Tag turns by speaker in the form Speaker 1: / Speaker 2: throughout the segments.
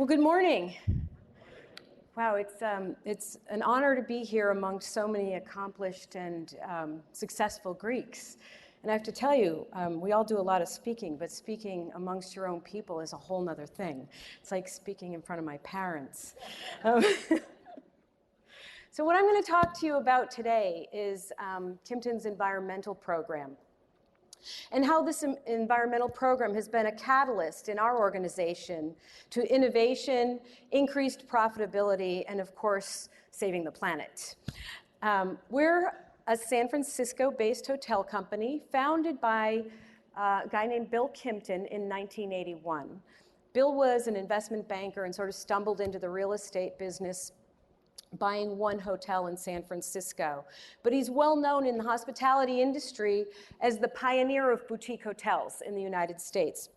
Speaker 1: Well, good morning. Wow, it's an honor to be here amongst so many accomplished and successful Greeks. And I have to tell you, we all do a lot of speaking, but speaking amongst your own people is a whole nother thing. It's like speaking in front of my parents. So what I'm going to talk to you about today is Kimpton's environmental program, and how this environmental program has been a catalyst in our organization to innovation, increased profitability, and of course, saving the planet. We're a San Francisco-based hotel company founded by a guy named Bill Kimpton in 1981. Bill was an investment banker and sort of stumbled into the real estate business buying one hotel in San Francisco. But he's well known in the hospitality industry as the pioneer of boutique hotels in the United States.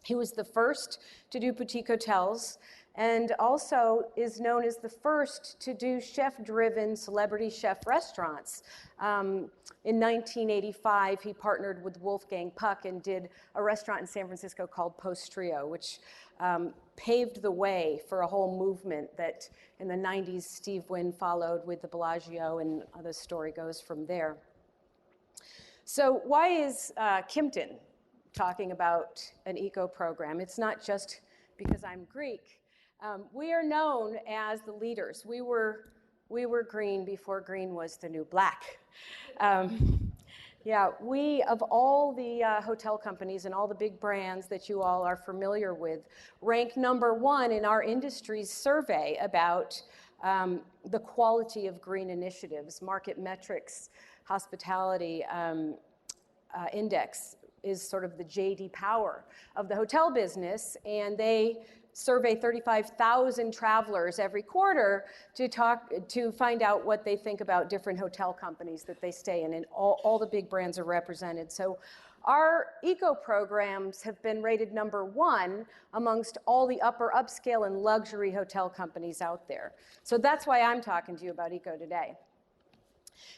Speaker 1: He was the first to do boutique hotels and also is known as the first to do chef-driven celebrity chef restaurants. In 1985, he partnered with Wolfgang Puck and did a restaurant in San Francisco called Postrio, which paved the way for a whole movement that in the 90s Steve Wynn followed with the Bellagio, and the story goes from there. So why is Kimpton talking about an eco program? It's not just because I'm Greek. We are known as the leaders. We were green before green was the new black. Yeah, we, of all the hotel companies and all the big brands that you all are familiar with, rank number one in our industry's survey about the quality of green initiatives. Market Metrics Hospitality Index is sort of the J.D. Power of the hotel business, and they survey 35,000 travelers every quarter to find out what they think about different hotel companies that they stay in, and all the big brands are represented. So our eco programs have been rated number one amongst all the upper upscale and luxury hotel companies out there. So that's why I'm talking to you about eco today.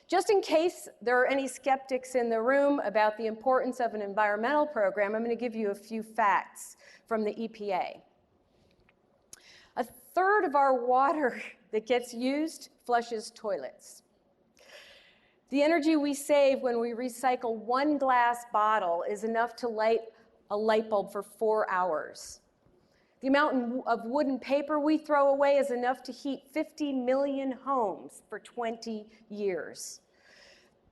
Speaker 1: Just in case there are any skeptics in the room about the importance of an environmental program, I'm going to give you a few facts from the EPA. A third of our water that gets used flushes toilets. The energy we save when we recycle one glass bottle is enough to light a light bulb for 4 hours. The amount of wood and paper we throw away is enough to heat 50 million homes for 20 years.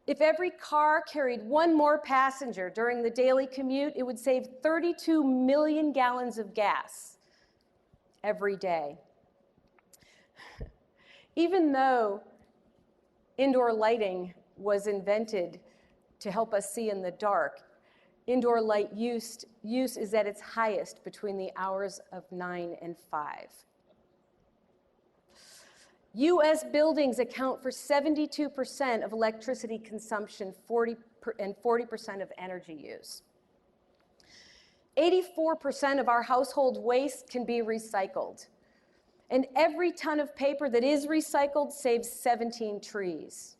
Speaker 1: If every car carried one more passenger during the daily commute, it would save 32 million gallons of gas every day. Even though indoor lighting was invented to help us see in the dark, indoor light use is at its highest between the hours of 9 and 5. U.S. buildings account for 72% of electricity consumption and 40% of energy use. 84% of our household waste can be recycled. And every ton of paper that is recycled saves 17 trees.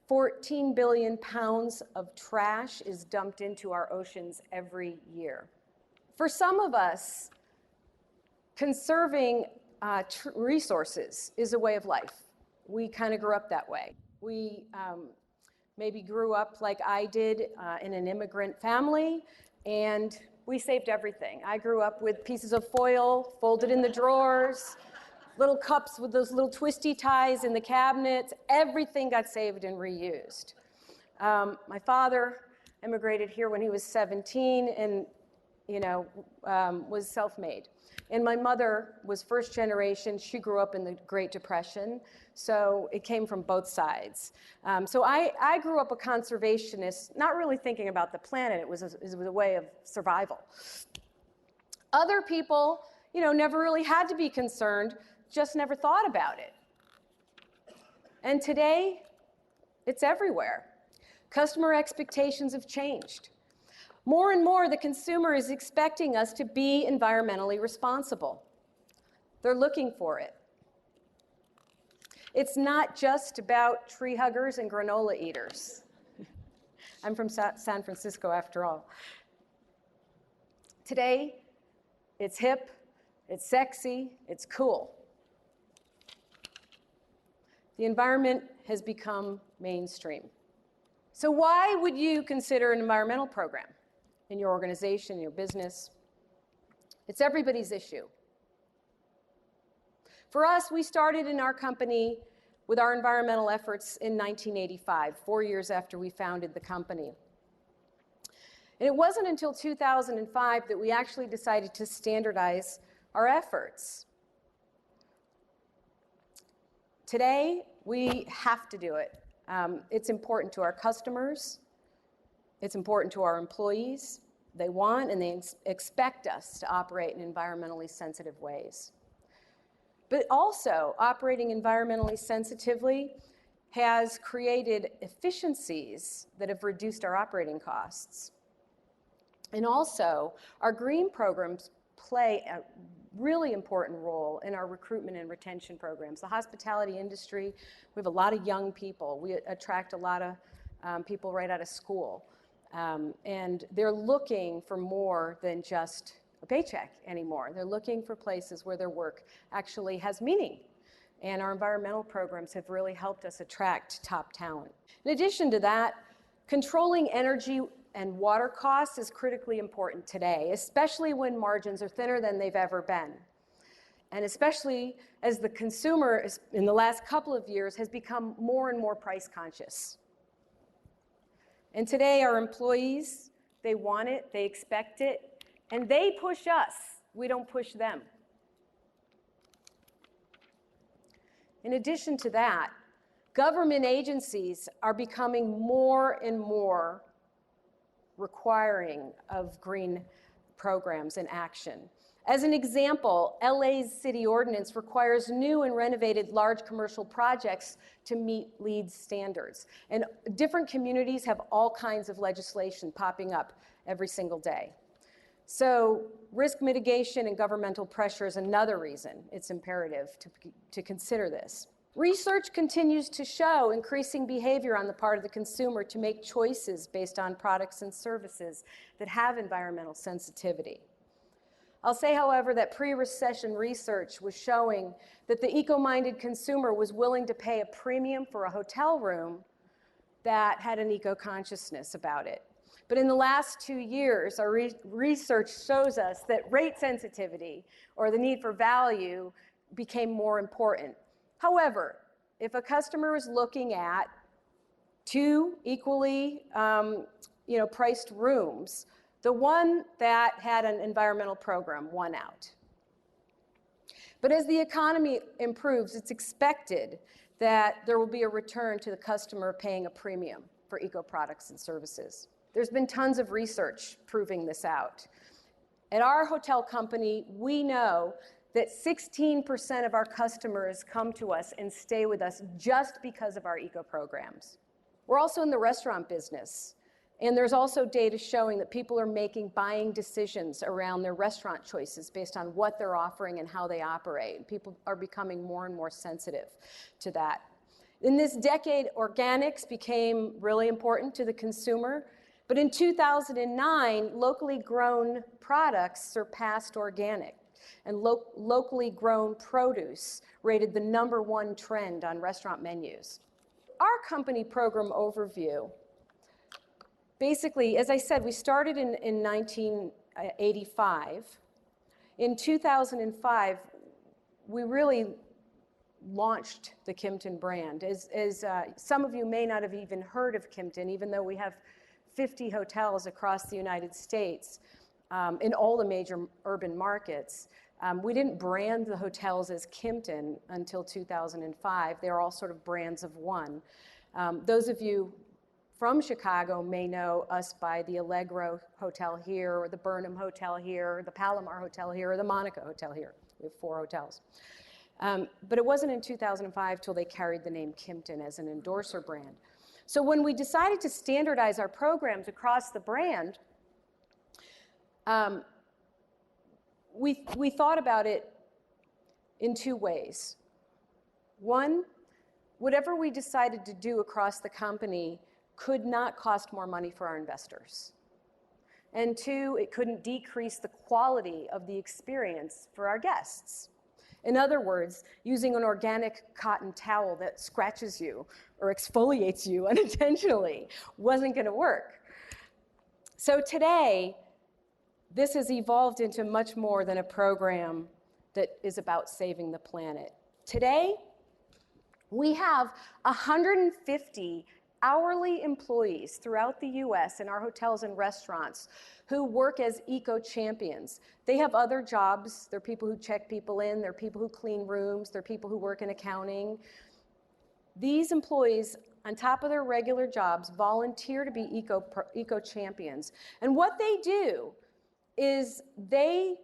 Speaker 1: 14 billion pounds of trash is dumped into our oceans every year. For some of us, conserving resources is a way of life. We kind of grew up that way. We maybe grew up like I did in an immigrant family, and we saved everything. I grew up with pieces of foil folded in the drawers, little cups with those little twisty ties in the cabinets. Everything got saved and reused. My father immigrated here when he was 17 and, was self-made. And my mother was first generation. She grew up in the Great Depression, so it came from both sides. So I grew up a conservationist, not really thinking about the planet. It was a way of survival. Other people, never really had to be concerned, just never thought about it. And today, it's everywhere. Customer expectations have changed. More and more, the consumer is expecting us to be environmentally responsible. They're looking for it. It's not just about tree huggers and granola eaters. I'm from San Francisco, after all. Today, it's hip, it's sexy, it's cool. The environment has become mainstream. So why would you consider an environmental program in your organization, your business? It's everybody's issue. For us, we started in our company with our environmental efforts in 1985, 4 years after we founded the company. And it wasn't until 2005 that we actually decided to standardize our efforts. Today, we have to do it. It's important to our customers. It's important to our employees. They want and they expect us to operate in environmentally sensitive ways. But also, operating environmentally sensitively has created efficiencies that have reduced our operating costs. And also, our green programs play a really important role in our recruitment and retention programs. The hospitality industry, we have a lot of young people. We attract a lot of people right out of school. And they're looking for more than just a paycheck anymore. They're looking for places where their work actually has meaning. And our environmental programs have really helped us attract top talent. In addition to that, controlling energy and water costs is critically important today, especially when margins are thinner than they've ever been. And especially as the consumer, in the last couple of years, has become more and more price conscious. And today, our employees, they want it, they expect it, and they push us. We don't push them. In addition to that, government agencies are becoming more and more requiring of green programs and action. As an example, LA's city ordinance requires new and renovated large commercial projects to meet LEED standards. And different communities have all kinds of legislation popping up every single day. So risk mitigation and governmental pressure is another reason it's imperative to consider this. Research continues to show increasing behavior on the part of the consumer to make choices based on products and services that have environmental sensitivity. I'll say, however, that pre-recession research was showing that the eco-minded consumer was willing to pay a premium for a hotel room that had an eco-consciousness about it. But in the last 2 years, our research shows us that rate sensitivity, or the need for value, became more important. However, if a customer is looking at two equally priced rooms, the one that had an environmental program won out. But as the economy improves, it's expected that there will be a return to the customer paying a premium for eco products and services. There's been tons of research proving this out. At our hotel company, we know that 16% of our customers come to us and stay with us just because of our eco programs. We're also in the restaurant business, and there's also data showing that people are making buying decisions around their restaurant choices based on what they're offering and how they operate. People are becoming more and more sensitive to that. In this decade, organics became really important to the consumer. But in 2009, locally grown products surpassed organic, and locally grown produce rated the #1 trend on restaurant menus. Our company program overview, basically, as I said, we started in 1985. In 2005, we really launched the Kimpton brand. As some of you may not have even heard of Kimpton, even though we have 50 hotels across the United States in all the major urban markets. We didn't brand the hotels as Kimpton until 2005. They were all sort of brands of one. Those of you from Chicago may know us by the Allegro Hotel here, or the Burnham Hotel here, or the Palomar Hotel here, or the Monaco Hotel here. We have 4 hotels. But it wasn't in 2005 till they carried the name Kimpton as an endorser brand. So when we decided to standardize our programs across the brand, we thought about it in 2 ways. One, whatever we decided to do across the company could not cost more money for our investors. And 2, it couldn't decrease the quality of the experience for our guests. In other words, using an organic cotton towel that scratches you or exfoliates you unintentionally wasn't going to work. So today, this has evolved into much more than a program that is about saving the planet. Today, we have 150 hourly employees throughout the US in our hotels and restaurants who work as eco-champions. They have other jobs. They're people who check people in. They're people who clean rooms. They're people who work in accounting. These employees, on top of their regular jobs, volunteer to be eco-champions. And what they do is they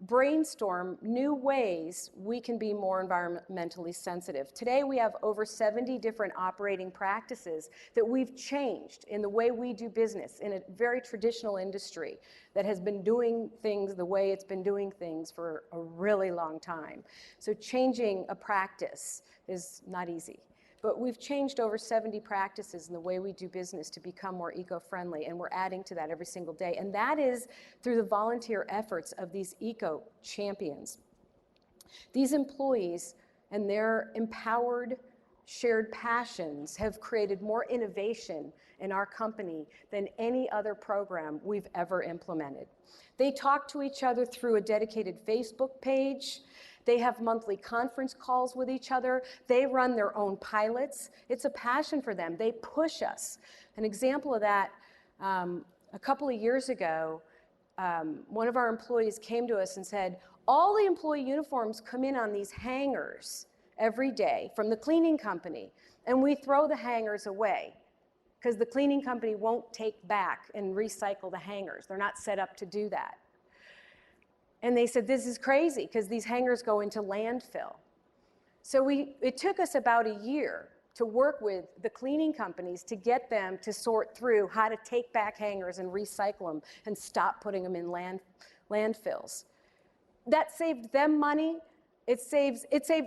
Speaker 1: brainstorm new ways we can be more environmentally sensitive. Today we have over 70 different operating practices that we've changed in the way we do business in a very traditional industry that has been doing things the way it's been doing things for a really long time. So changing a practice is not easy. But we've changed over 70 practices in the way we do business to become more eco-friendly, and we're adding to that every single day. And that is through the volunteer efforts of these eco-champions. These employees and their empowered, shared passions have created more innovation in our company than any other program we've ever implemented. They talk to each other through a dedicated Facebook page. They have monthly conference calls with each other. They run their own pilots. It's a passion for them. They push us. An example of that, a couple of years ago, one of our employees came to us and said, all the employee uniforms come in on these hangers every day from the cleaning company, and we throw the hangers away because the cleaning company won't take back and recycle the hangers. They're not set up to do that. And they said, this is crazy because these hangers go into landfill. So it took us about a year to work with the cleaning companies to get them to sort through how to take back hangers and recycle them and stop putting them in landfills. That saved them money. It saved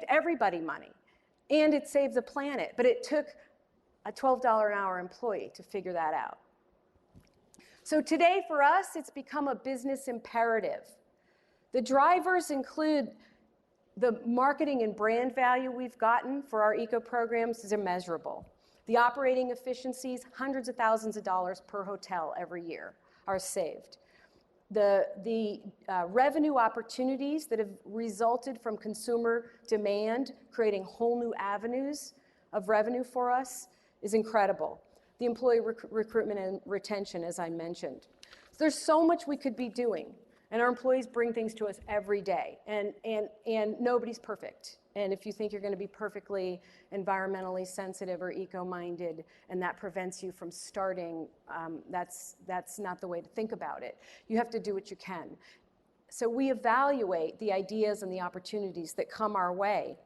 Speaker 1: everybody money. And it saved the planet. But it took a $12 an hour employee to figure that out. So today for us, it's become a business imperative. The drivers include the marketing and brand value we've gotten for our eco programs is immeasurable. The operating efficiencies, hundreds of thousands of dollars per hotel every year are saved. The revenue opportunities that have resulted from consumer demand, creating whole new avenues of revenue for us, is incredible. The employee recruitment and retention, as I mentioned. So there's so much we could be doing. And our employees bring things to us every day, and nobody's perfect. And if you think you're going to be perfectly environmentally sensitive or eco-minded, and that prevents you from starting, that's not the way to think about it. You have to do what you can. So we evaluate the ideas and the opportunities that come our way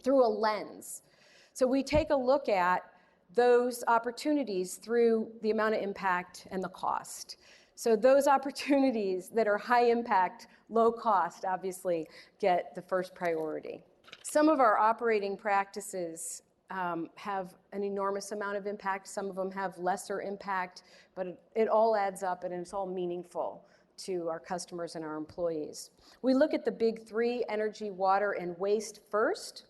Speaker 1: through a lens. So we take a look at those opportunities through the amount of impact and the cost. So those opportunities that are high impact, low cost, obviously get the first priority. Some of our operating practices have an enormous amount of impact. Some of them have lesser impact, but it all adds up and it's all meaningful to our customers and our employees. We look at the big three: energy, water, and waste first.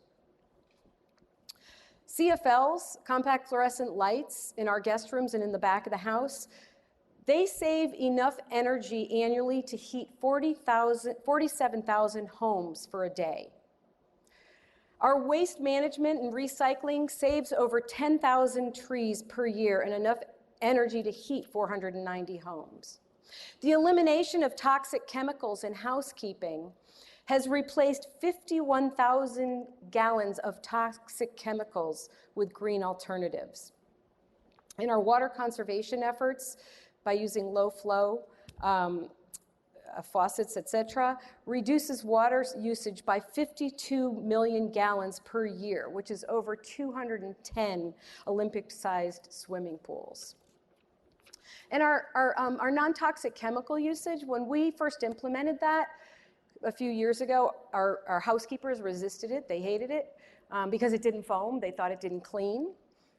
Speaker 1: CFLs, compact fluorescent lights, in our guest rooms and in the back of the house, they save enough energy annually to heat 47,000 homes for a day. Our waste management and recycling saves over 10,000 trees per year and enough energy to heat 490 homes. The elimination of toxic chemicals in housekeeping has replaced 51,000 gallons of toxic chemicals with green alternatives. In our water conservation efforts, by using low flow faucets, etc., reduces water usage by 52 million gallons per year, which is over 210 Olympic-sized swimming pools. And our non-toxic chemical usage, when we first implemented that a few years ago, our housekeepers resisted it. They hated it because it didn't foam. They thought it didn't clean.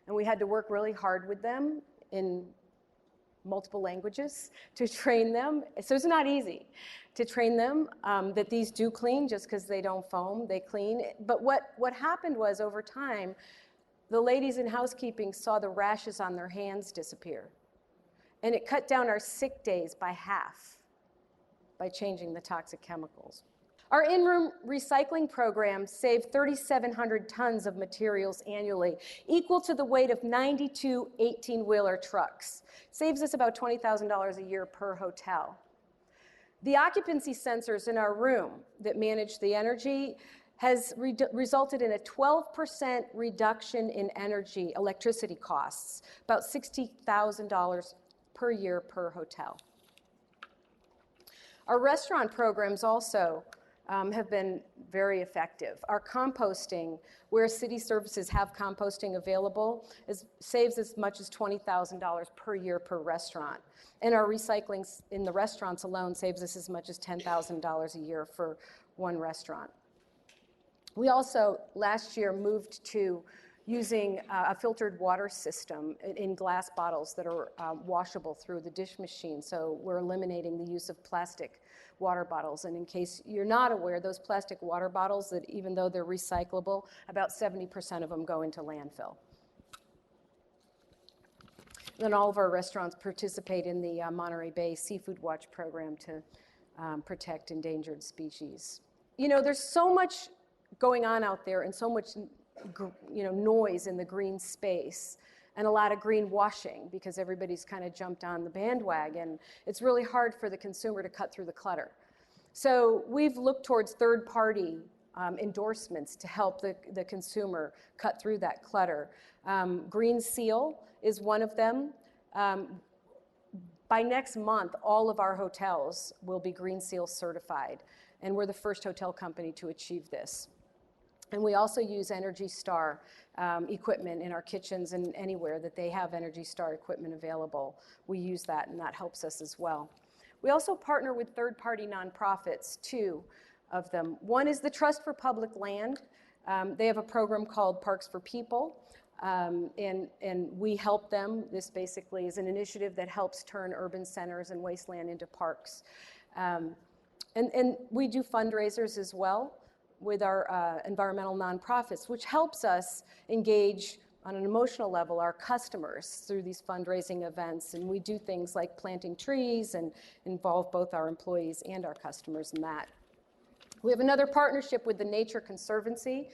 Speaker 1: And we had to work really hard with them in multiple languages to train them. So it's not easy to train them that these do clean just because they don't foam, they clean. But what happened was over time, the ladies in housekeeping saw the rashes on their hands disappear. And it cut down our sick days by half by changing the toxic chemicals. Our in-room recycling program saved 3,700 tons of materials annually, equal to the weight of 92 18-wheeler trucks. Saves us about $20,000 a year per hotel. The occupancy sensors in our room that manage the energy has resulted in a 12% reduction in electricity costs, about $60,000 per year per hotel. Our restaurant programs also have been very effective. Our composting, where city services have composting available, saves as much as $20,000 per year per restaurant. And our recycling in the restaurants alone saves us as much as $10,000 a year for one restaurant. We also, last year, moved to using a filtered water system in glass bottles that are washable through the dish machine. So we're eliminating the use of plastic water bottles. And in case you're not aware, those plastic water bottles, that even though they're recyclable, about 70% of them go into landfill. Then all of our restaurants participate in the Monterey Bay Seafood Watch program to protect endangered species. You know, there's so much going on out there and so much noise in the green space and a lot of greenwashing because everybody's kind of jumped on the bandwagon. It's really hard for the consumer to cut through the clutter. So we've looked towards third-party endorsements to help the consumer cut through that clutter. Green Seal is one of them. By next month, all of our hotels will be Green Seal certified, and we're the first hotel company to achieve this. And we also use Energy Star equipment in our kitchens and anywhere that they have Energy Star equipment available. We use that, and that helps us as well. We also partner with third-party nonprofits, two of them. One is the Trust for Public Land. They have a program called Parks for People, and we help them. This basically is an initiative that helps turn urban centers and wasteland into parks. And we do fundraisers as well with our environmental nonprofits, which helps us engage on an emotional level our customers through these fundraising events. And we do things like planting trees and involve both our employees and our customers in that. We have another partnership with the Nature Conservancy.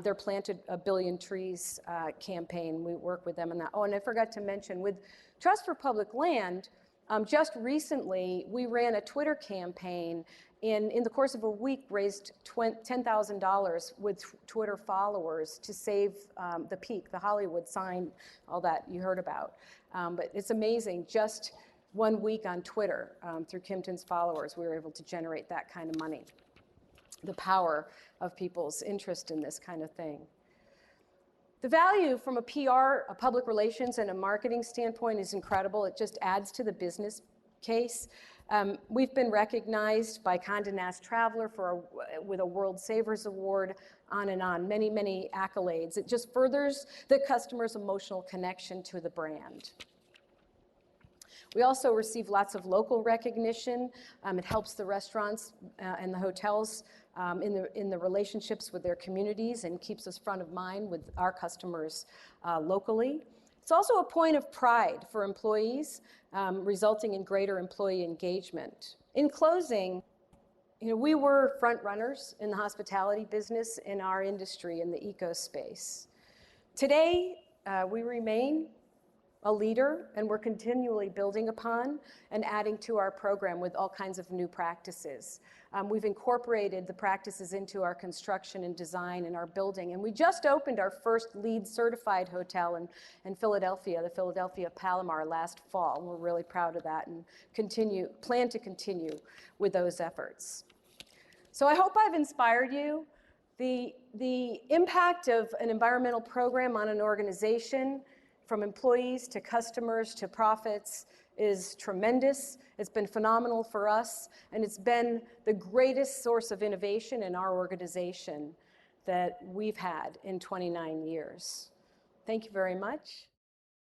Speaker 1: Their Planted a Billion Trees campaign. We work with them on that. Oh, and I forgot to mention, with Trust for Public Land, just recently we ran a Twitter campaign and in the course of a week raised $10,000 with Twitter followers to save the Peak, the Hollywood sign, all that you heard about. But it's amazing, just 1 week on Twitter through Kimpton's followers, we were able to generate that kind of money. The power of people's interest in this kind of thing. The value from a PR, a public relations, and a marketing standpoint is incredible. It just adds to the business case. We've been recognized by Condé Nast Traveler with a World Savers Award, on and on, many, many accolades. It just furthers the customer's emotional connection to the brand. We also receive lots of local recognition. It helps the restaurants and the hotels in the relationships with their communities and keeps us front of mind with our customers locally. It's also a point of pride for employees, resulting in greater employee engagement. In closing, we were front runners in the hospitality business in our industry, in the eco space. Today, we remain a leader, and we're continually building upon and adding to our program with all kinds of new practices. We've incorporated the practices into our construction and design and our building, and we just opened our first LEED certified hotel in Philadelphia, the Philadelphia Palomar, last fall. We're really proud of that and plan to continue with those efforts. So I hope I've inspired you. The impact of an environmental program on an organization, from employees to customers to profits, is tremendous. It's been phenomenal for us, and it's been the greatest source of innovation in our organization that we've had in 29 years. Thank you very much.